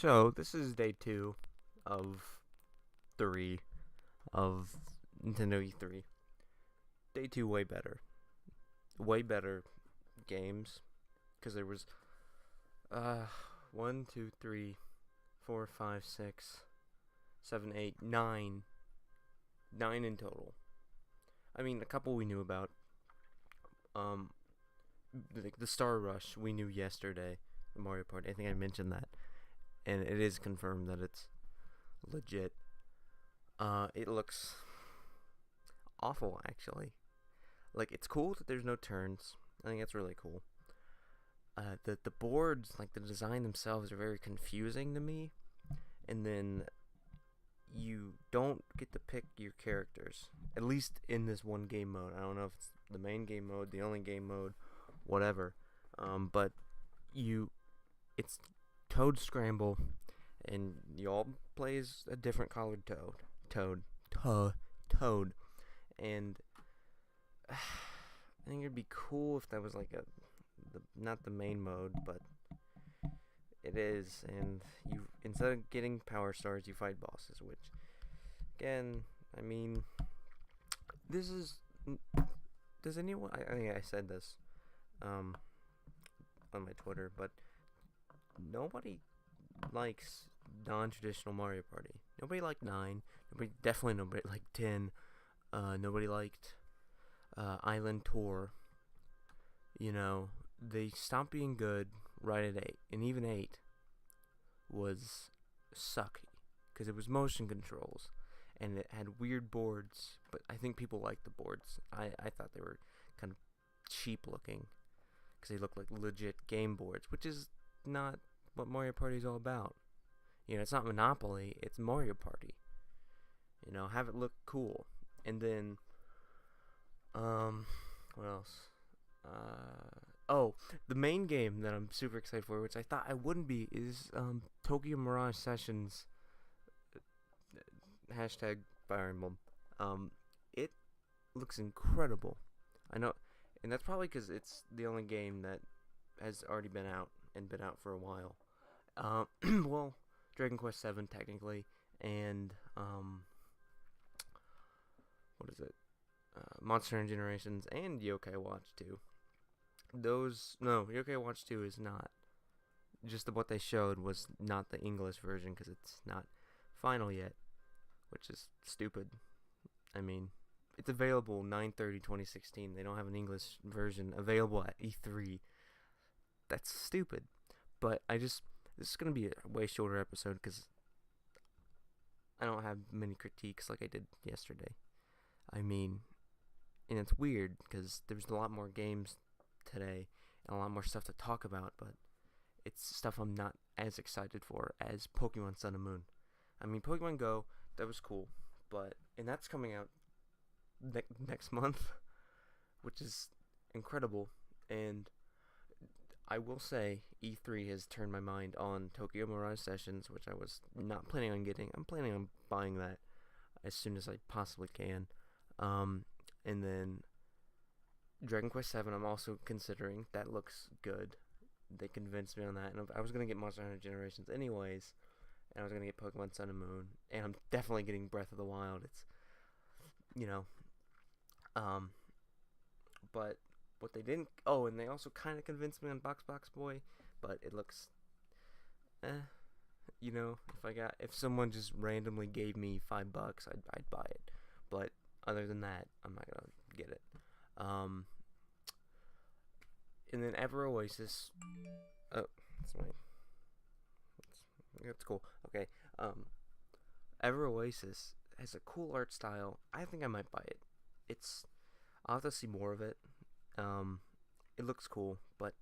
So, this is day 2 of 3 of Nintendo E3. Day 2 way better. Way better games. Because there was, 1, 2, 3, 4, 5, 6, 7, 8, 9. 9 in total. I mean, a couple we knew about. Um, the Star Rush we knew yesterday. The Mario Party. I think I mentioned that. And it is confirmed that it's legit. It looks awful, actually. Like, it's cool that there's no turns. I think that's really cool. The boards, like the design themselves, are very confusing to me. And then you don't get to pick your characters, at least in this one game mode. I don't know if it's the main game mode, the only game mode, whatever. But it's Toad Scramble, and you all play as a different colored Toad, and I think it'd be cool if that was like not the main mode, but it is, and you instead of getting power stars, you fight bosses, which, again, I mean, this is. Does anyone? I think I said this, on my Twitter, but nobody likes non-traditional Mario Party. Nobody liked 9. Definitely nobody liked 10. Nobody liked Island Tour. They stopped being good right at 8, and even 8 was sucky because it was motion controls and it had weird boards. But I think people liked the boards. I thought they were kind of cheap looking because they looked like legit game boards, which is not what Mario Party is all about. It's not Monopoly, it's Mario Party. Have it look cool. And then, what else? The main game that I'm super excited for, which I thought I wouldn't be, is Tokyo Mirage Sessions. Hashtag Fire Emblem. It looks incredible. I know, and that's probably because it's the only game that has already been out and been out for a while. Well, Dragon Quest VII technically, and what is it? Monster Hunter Generations and Yokai Watch 2. Yokai Watch 2 is not. Just what they showed was not the English version because it's not final yet, which is stupid. I mean, it's available 9/30/2016. They don't have an English version available at E3. That's stupid. But this is going to be a way shorter episode because I don't have many critiques like I did yesterday. I mean, and it's weird because there's a lot more games today and a lot more stuff to talk about, but it's stuff I'm not as excited for as Pokemon Sun and Moon. I mean, Pokemon Go, that was cool, and that's coming out next month, which is incredible. And I will say E3 has turned my mind on Tokyo Mirage Sessions, which I was not planning on getting. I'm planning on buying that as soon as I possibly can. And then Dragon Quest VII, I'm also considering. That looks good. They convinced me on that. And I was going to get Monster Hunter Generations anyways. And I was going to get Pokemon Sun and Moon. And I'm definitely getting Breath of the Wild. It's, but what they didn't. Oh, and they also kind of convinced me on Box Boy. But it looks, if someone just randomly gave me $5, I'd buy it. But other than that, I'm not gonna get it. And then Ever Oasis. Oh, that's cool. Okay. Ever Oasis has a cool art style. I think I might buy it. I'll have to see more of it. It looks cool, but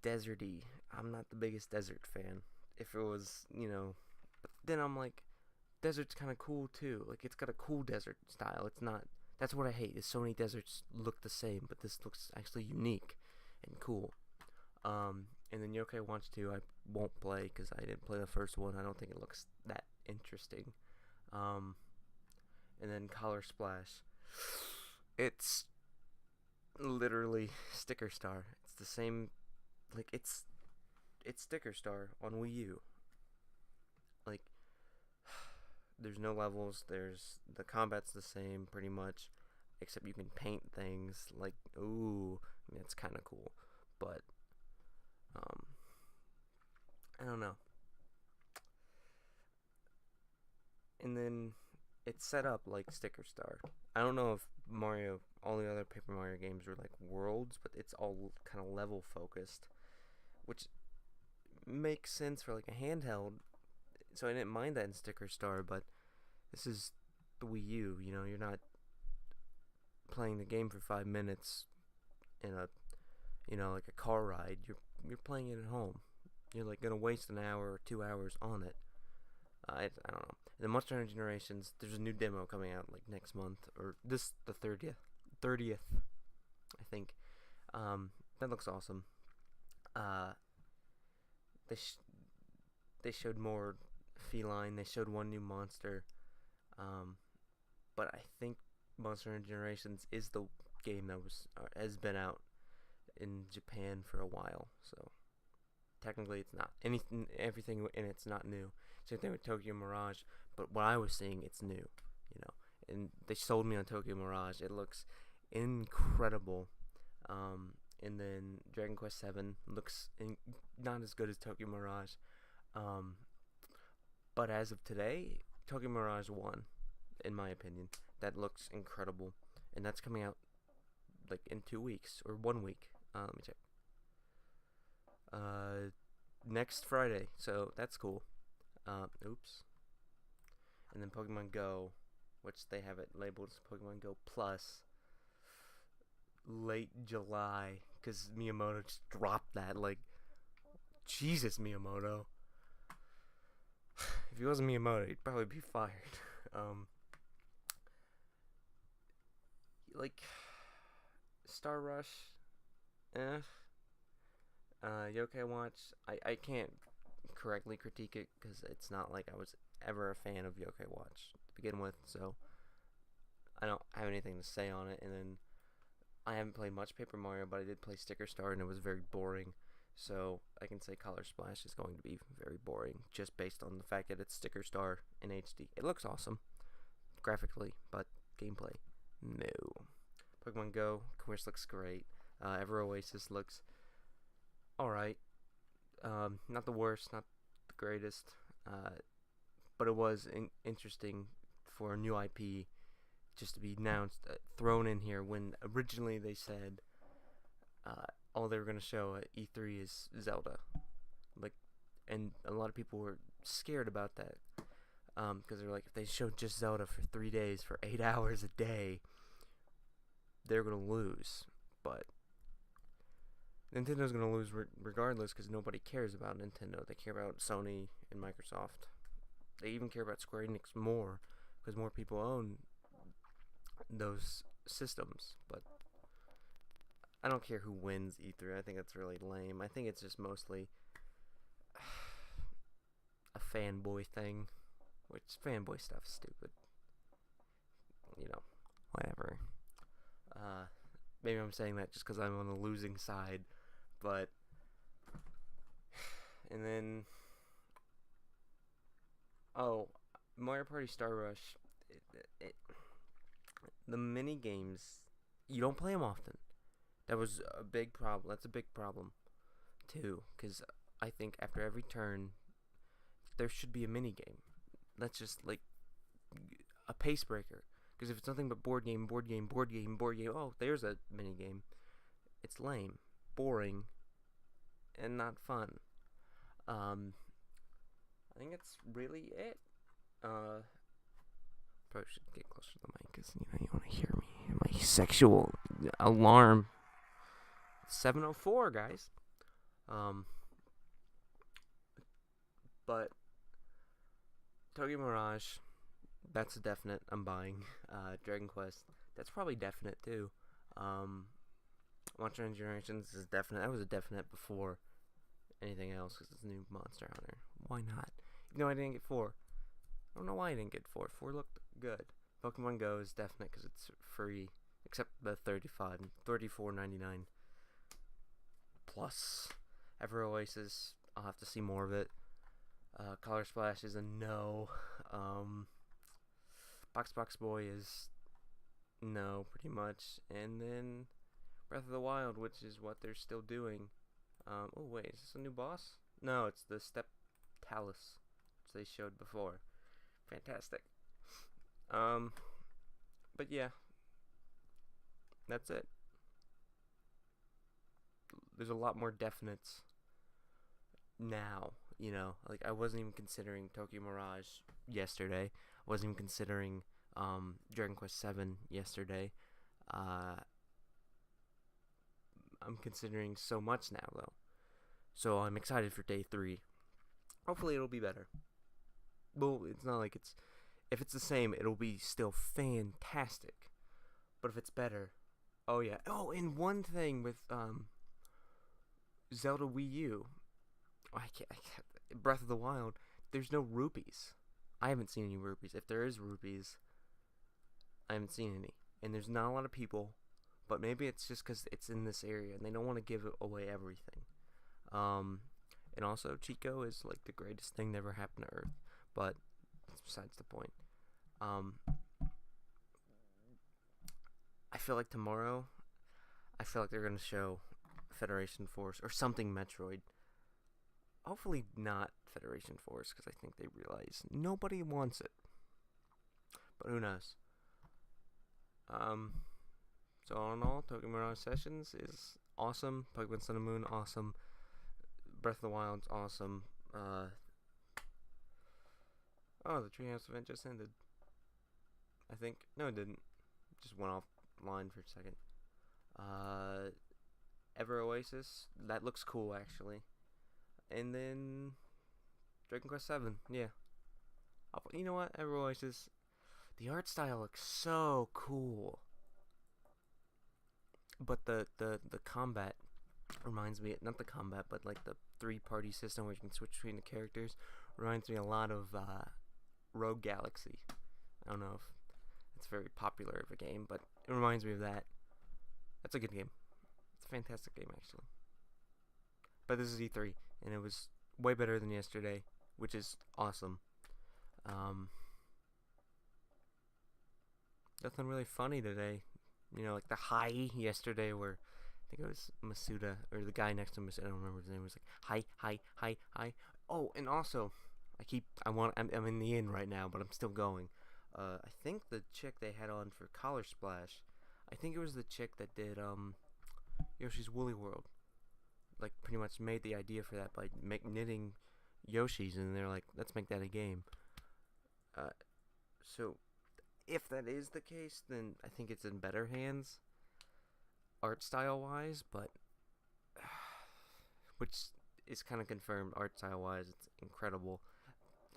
deserty. I'm not the biggest desert fan. If it was, but then I'm like, desert's kind of cool too. Like, it's got a cool desert style. It's not. That's what I hate. Is so many deserts look the same, but this looks actually unique and cool. And then Yokai Watch 2, I won't play because I didn't play the first one. I don't think it looks that interesting. And then Color Splash. It's literally Sticker Star. It's the same. Like, it's it's Sticker Star on Wii U. Like, there's no levels. The combat's the same pretty much, except you can paint things. Like, ooh, I mean, it's kind of cool, but I don't know. And then it's set up like Sticker Star. I don't know if all the other Paper Mario games are like worlds, but it's all kind of level focused, which makes sense for like a handheld. So I didn't mind that in Sticker Star, but this is the Wii U. You know, you're not playing the game for 5 minutes in a, like a car ride. You're playing it at home. You're like gonna waste an hour or 2 hours on it. I don't know. The Monster Hunter Generations, there's a new demo coming out like next month or the 30th, I think. That looks awesome. They showed more feline. They showed one new monster. But I think Monster Hunter Generations is the game that has been out in Japan for a while. So technically, it's not everything in it's not new. Same thing with Tokyo Mirage, but what I was seeing, it's new, and they sold me on Tokyo Mirage. It looks incredible, and then Dragon Quest VII looks not as good as Tokyo Mirage, but as of today, Tokyo Mirage won, in my opinion. That looks incredible, and that's coming out like in 2 weeks or 1 week. Let me check. Next Friday, so that's cool. Oops. And then Pokemon Go, which they have it labeled as Pokemon Go Plus, late July, because Miyamoto just dropped that. Like, Jesus, Miyamoto. If he wasn't Miyamoto, he'd probably be fired. Like, Star Rush, Yokai Watch, I can't correctly critique it because it's not like I was ever a fan of Yokai Watch to begin with, so I don't have anything to say on it. And then I haven't played much Paper Mario, but I did play Sticker Star and it was very boring, so I can say Color Splash is going to be very boring just based on the fact that it's Sticker Star in HD. It looks awesome graphically, but gameplay, no. Pokemon Go, of course, looks great. Ever Oasis looks alright. Not the worst, not the greatest, but it was interesting for a new IP just to be announced, thrown in here when originally they said all they were going to show at E3 is Zelda. Like, and a lot of people were scared about that because they're like, if they showed just Zelda for 3 days for 8 hours a day, they're going to lose. But Nintendo's going to lose regardless because nobody cares about Nintendo. They care about Sony and Microsoft. They even care about Square Enix more because more people own those systems. But I don't care who wins E3. I think that's really lame. I think it's just mostly a fanboy thing, which fanboy stuff is stupid. Whatever. Maybe I'm saying that just because I'm on the losing side, but and then Mario Party Star Rush, the mini games, you don't play them often. That was a big problem. That's a big problem too, because I think after every turn there should be a mini game. That's just like a pace breaker. Because if it's nothing but board game, oh, there's a mini game. It's lame, boring, and not fun. I think that's really it. Probably should get closer to the mic because you want to hear me. My sexual alarm. 7:04, guys. But Tokyo Mirage, that's a definite. I'm buying. Dragon Quest, that's probably definite too. Monster Hunter Generations is definite. That was a definite before anything else because it's a new Monster Hunter. Why not? Even though I didn't get 4. I don't know why I didn't get 4. 4 looked good. Pokemon Go is definite because it's free, except the $34.99 plus. Ever Oasis, I'll have to see more of it. Color Splash is a no. Box Boy is no, pretty much. And then Breath of the Wild, which is what they're still doing. Oh wait, is this a new boss? No, it's the Step Talus, which they showed before. Fantastic. But yeah, that's it. There's a lot more definites now, like I wasn't even considering Tokyo Mirage yesterday. I wasn't even considering Dragon Quest 7 yesterday. I'm considering so much now though. So I'm excited for day 3. Hopefully it'll be better. Well, it's not like if it's the same, it'll be still fantastic. But if it's better, oh yeah. Oh, and one thing with Zelda Wii U, I can't, Breath of the Wild, there's no rupees. I haven't seen any rupees. If there is rupees, I haven't seen any. And there's not a lot of people, but maybe it's just because it's in this area and they don't want to give away everything. And also, Chico is like the greatest thing that ever happened to Earth, but that's besides the point. I feel like tomorrow, they're going to show Federation Force or something Metroid. Hopefully not Federation Force, because I think they realize nobody wants it. But who knows? So all in all, Tokyo Mirage Sessions is awesome. Pokemon Sun and Moon, awesome. Breath of the Wild's awesome. Oh, the Treehouse event just ended. I think. No, it didn't. Just went offline for a second. Ever Oasis, that looks cool actually. And then Dragon Quest 7, yeah. You know what, Ever Oasis, the art style looks so cool. But the combat reminds me, not the combat, but like the 3-party system where you can switch between the characters, reminds me a lot of Rogue Galaxy. I don't know if it's very popular of a game, but it reminds me of that. That's a good game. It's a fantastic game, actually. But this is E3, and it was way better than yesterday, which is awesome. Nothing really funny today. Like the hi yesterday where I think it was Masuda, or the guy next to Masuda, I don't remember his name, was like, hi. Oh, and also, I'm in the inn right now, but I'm still going. I think the chick they had on for Color Splash, I think it was the chick that did, Yoshi's Woolly World. Like, pretty much made the idea for that by knitting Yoshi's, and they're like, let's make that a game. So, if that is the case, then I think it's in better hands, art style wise, but which is kind of confirmed. Art style wise, it's incredible,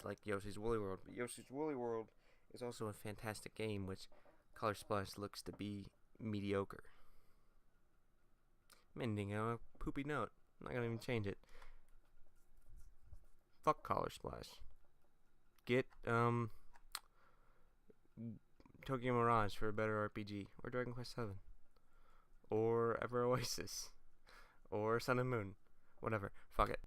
like Yoshi's Woolly World. But Yoshi's Woolly World is also a fantastic game, which Color Splash looks to be mediocre. I'm ending on a poopy note. I'm not gonna even change it. Fuck Color Splash. Get Tokyo Mirage for a better RPG, or Dragon Quest 7, or Ever Oasis, or Sun and Moon, whatever. Fuck it.